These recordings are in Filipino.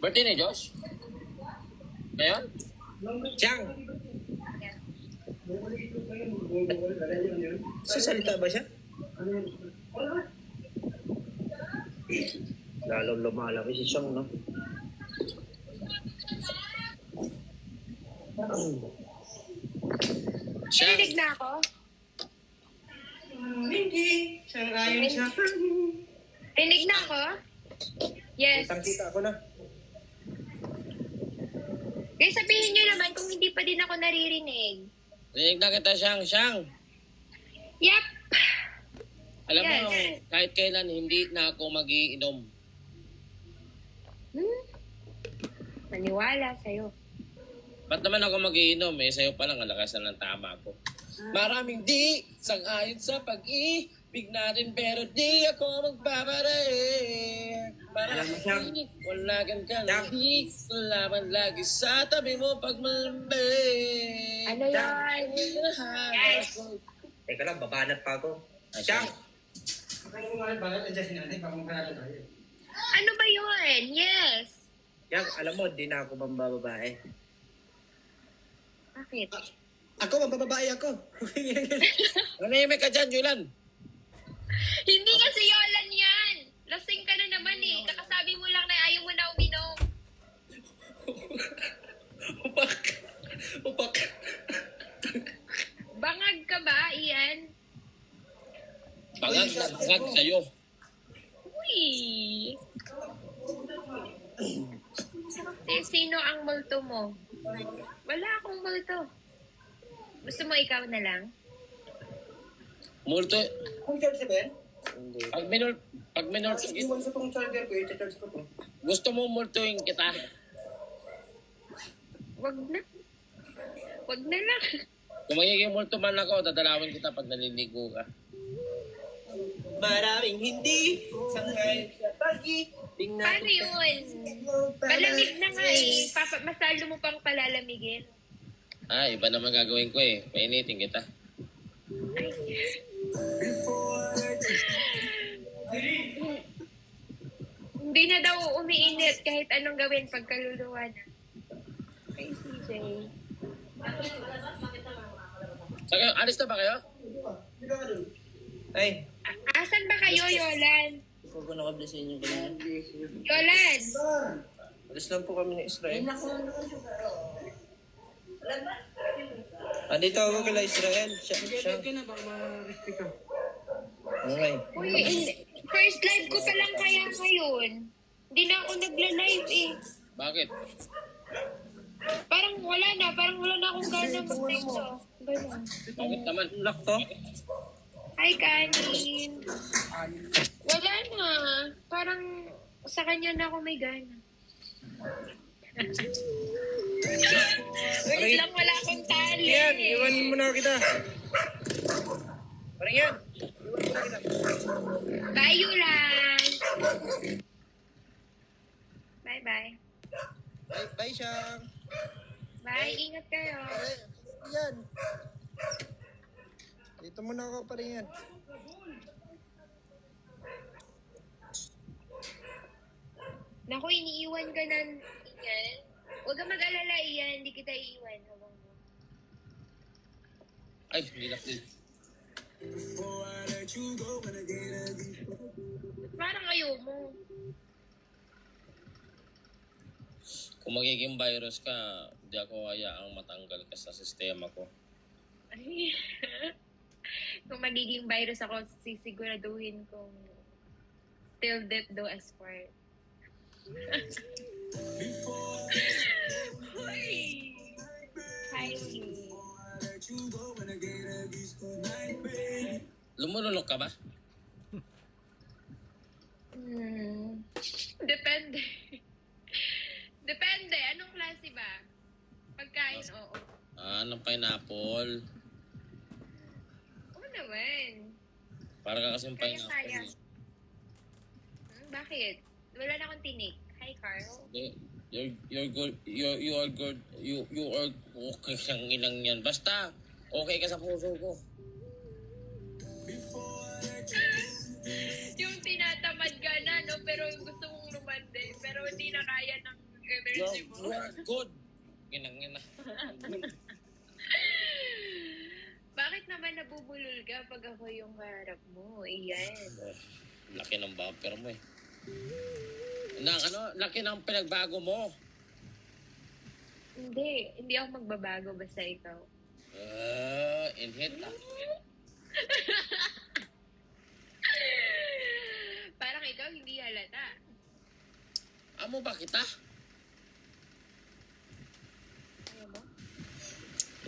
Birthday ni Josh? Ngayon? Chang! Sasalita ba siya? Lalong lumalaki si Chang, no? Narinig na ako? Hindi. Sangayon siya. Rinig na ako? Yes. Kitang-kita ako na. Kaya sabihin nyo naman kung hindi pa din ako naririnig. Rinig na kita, Siyang. Yep. Alam mo, Yes. kahit kailan hindi na ako magiinom. Maniwala sa'yo. Ba't naman ako magiinom eh? Sa'yo pa lang, alakasan ng tama ko. Maraming di sang-ayon sa pag-ibig natin, pero di ako magbabaray. Alam mo, Siyang. Wala kang di laban lagi sa tabi mo pag malamig. Ano yan? Yes. Teka lang, babanat pa ako. Chang! Ano ba yun? Yes. Chang, alam mo, di na ako mambababae. Bakit? Ako, mambababae ako. Nanimik ka dyan, Julan. Hindi kasi Yolan yan. Lasing ka na naman eh. Kakasabi mo lang na ayaw mo na uminom. Upak. Bangag ka ba, Ian? Bangag na bangag sa'yo. Uy. Sino ang multo mo? Wala akong multo. Gusto mo ikaw na lang? Multo. Kung charge ba yan? Pag minor, Iwan sa tong charger ko, i-charge ko to. gusto mo multuin kita. Wag na. Wag na lang. Kung magiging multo man ako, dadalawin kita pag naliligo ka. Maraming hindi sangayon sa pag-ibig natin. Paano yun? Malamig na nga eh. Masalo mo pang palalamigin. Ah, iba naman gagawin ko eh. Painitin kita. Hindi na daw umiinit kahit anong gawin pagkaluluwa na. Kay CJ. Saka, alis na ba kayo? Ay, Asan ba kayo, Yolan? huwag ko nakablisin yung kailangan. Yolan! Alis lang po kami ng Israel. Andito ako kila Israel. Siya. Okay. Uy, first live ko pa lang kaya ngayon. Hindi na ako nagla-live eh. Bakit? Parang wala na akong gana mag-text. Ganun. Bakit naman? Lock to? Hi, Kanin. Wala na. Parang sa kanya na ako may gana. Wait lang, wala akong tali. Yan, iwan mo na kita. Parang yan. Bye, Yulan. Bye-bye. Bye, Siyang. Bye, ingat kayo. Yan. Dito muna ako pa rin yan. Naku, iniiwan ka na yan. Huwag kang mag-alala, Ian. Hindi kita iiwan. Ay, hindi na please. Parang ayaw mo. Kung magiging virus ka, hindi ako hayaang matanggal ka sa sistema ko. Ay. Kung magiging virus ako, sisiguraduhin kong till death do us part. Hi. Lumulunok ka ba? Depende. Depende. Anong klase ba? Pagkain, oo. Ah, ng pineapple. Oo naman. Para ka kasing Kaya. pineapple. Bakit? Wala na akong tinik. Hi, Carl. Hindi. You're good. You are good. You are okay siyang ilang yan. Basta, okay ka sa puso ko. Yung tinatamad ka na, no? Pero gusto mong lumande. Pero hindi na kaya ng You are good. Ginang-ina. Bakit naman nabubulol ka pag ako yung harap mo? Iyan. Laki ng bumper mo eh. Laki ng pinagbago mo. Hindi ako magbabago basta ikaw. Inhit ah. Parang ikaw hindi halata. Amo ba kita? Ano mo?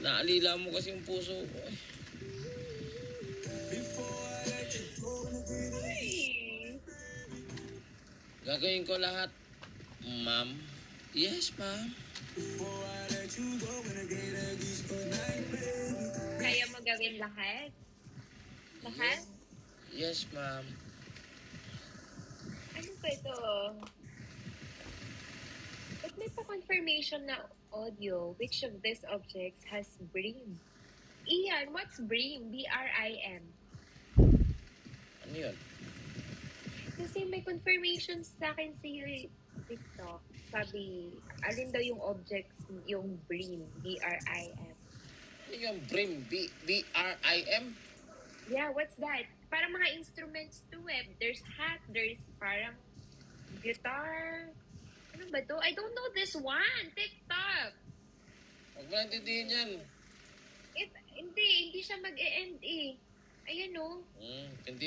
Naalila mo kasi yung puso ko eh. Ay. Gagawin ko lahat. Ma'am? Yes, ma'am. Kaya mo gawin lahat? Lahat? Yes, ma'am. Ano ba ito? Ba't may pa-confirmation na audio? Which of these objects has brim? Ian, what's brim? B-R-I-M. Ano yun? Kasi may confirmation sa akin si TikTok. Sabi, alin daw yung objects, yung brim, B-R-I-M. Ano yung brim? B-R-I-M? Yeah, what's that? Parang mga instruments to eh. There's hat, there's parang guitar. Ano ba to? I don't know this one. TikTok. Huwag mo naintindihin yan. Hindi siya mag-e-end eh. Ayan o.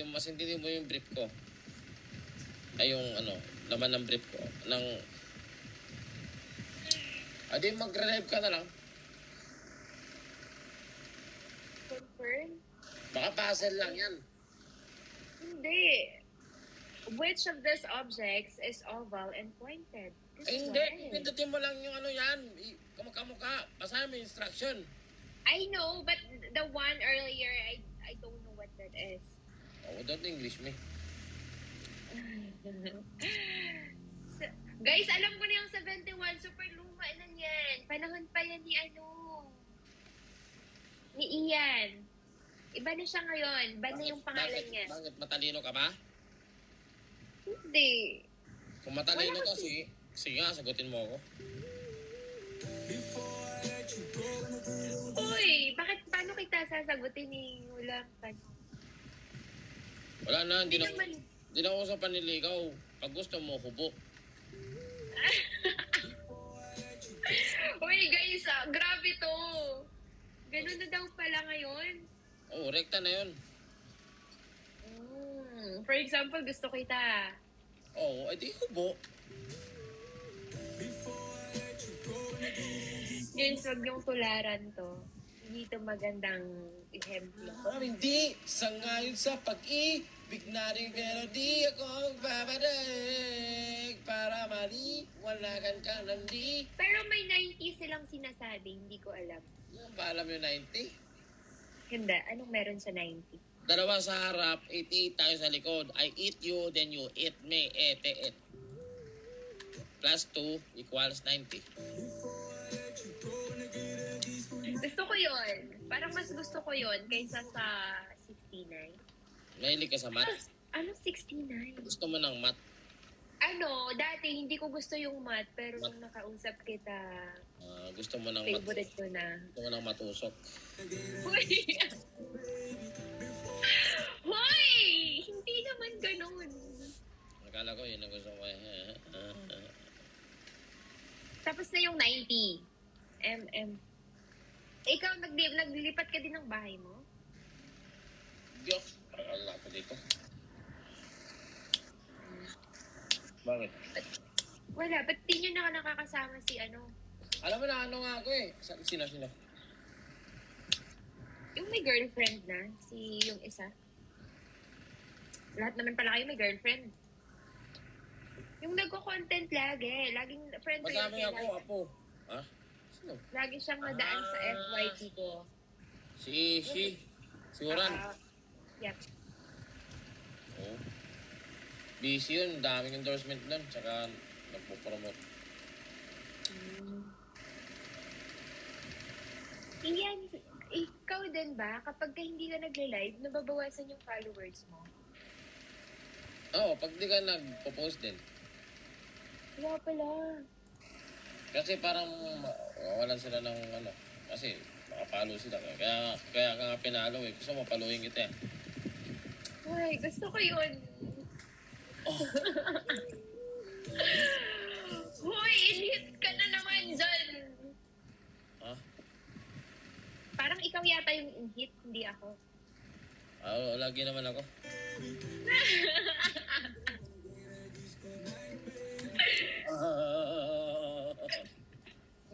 Mas hindi mo yung brief ko. Ay, yung laman ng brief ko. Adi, mag-relive ka na lang. Confirm? Baka puzzle lang yan. Hindi. Which of these objects is oval and pointed? This Ay, one. hindi. Pindutin mo lang yung yan. Kamukha. Basahin mo yung instruction. I know, but the one earlier, I don't know what that is. Oh, don't English me. Guys, alam ko na yung 71. Super luma na yan. Panahon pa yan ni Ian. Iba na siya ngayon. Iba na yung pangalan niya. Bakit? Matalino ka ba? Hindi. Kung matalino Wala ka, kasi. sige nga, sagutin mo ako. Uy, paano kita sasagutin ni walang tanong? Wala na, hindi naman. na ako sa paniligaw. Pag gusto mo, hubo. Uy, guys, grabe to. Ganun na daw pala ngayon. Oh, rekta na yun. For example, gusto kita. Oh, edi hubo. Guys, wag niyong tularan to. Hindi to magandang ehemplo. Hindi, sangayon sa pag-ibig natin, pero di ako magbabadag. Para maliwanagan ka ng di. Pero may 90 silang sinasabi, hindi ko alam. Yung ba alam yung 90? Hindi, anong meron sa 90? Dalawa sa harap, 88 tayo sa likod. I eat you, then you eat me, ete. Plus 2 equals 90. Gusto ko yon. Parang mas gusto ko yon kaysa sa 69. Mahilig ka sa math? Ano 69? Gusto mo ng math? Dati hindi ko gusto yung math, pero nung nakausap kita, Gusto mo ng math? favorite ko na. Gusto mo ng matusok? Hoy! Hoy! Hindi naman ganun. Akala ko yun ang gusto ko. Tapos na yung 90. Ikaw, naglilipat ka din ng bahay mo? Diyos! Akala ko dito. Bakit? Wala, ba't di nyo na nakakasama si Alam mo na nga ako eh. Sino? yung may girlfriend na, yung isa. Lahat naman pala kayo may girlfriend. Yung nagko-content lagi. Laging friend ko yun. Madami ako, apo. Ha? Sino? Lagi siyang nadaan sa FYP ko. Si Uran. Yep. Oh. Busy yun. Daming endorsement nun. Tsaka nagpo-promote. Iyan, ikaw din ba? Kapag hindi ka nagle-live, nababawasan yung followers mo? Oo, pag di ka nagpo-post din. Wala pala. Kasi parang walan sila ng ano. Kasi makapalo sila. Kaya ka nga pinalo eh. Gusto mo paluin kita eh. Ay, gusto ko yun. Hoy, in-hit ka na naman dyan. Ha? Parang ikaw yata yung in-hit, hindi ako. Lagi naman ako.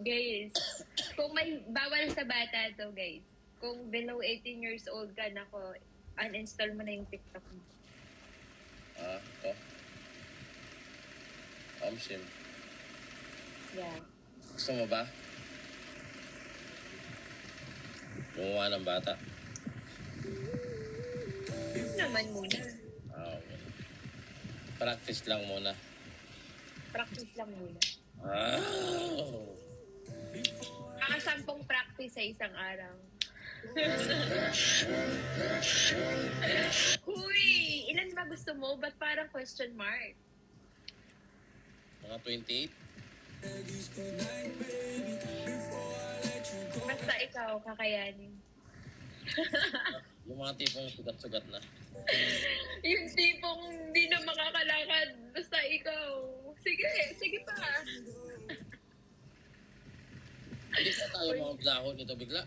Guys, kung may bawal sa bata to, guys. Kung below 18 years old ka na ko, uninstall mo na yung TikTok mo. Ito. Sim. Yeah. Gusto mo ba? Gumawa ng bata. Yun naman muna. Okay. Practice lang muna. Practice lang muna. Oh. Mga 10 practice sa isang araw. Huy! Ilan ba gusto mo? Ba't parang question mark? Mga 28? Basta ikaw, kakayanin. Yung mga tipong sugat-sugat na. Yung tipong hindi na makakalakad. Basta ikaw. Sige, sige pa. Hindi pa tayo mga blahon nito bigla.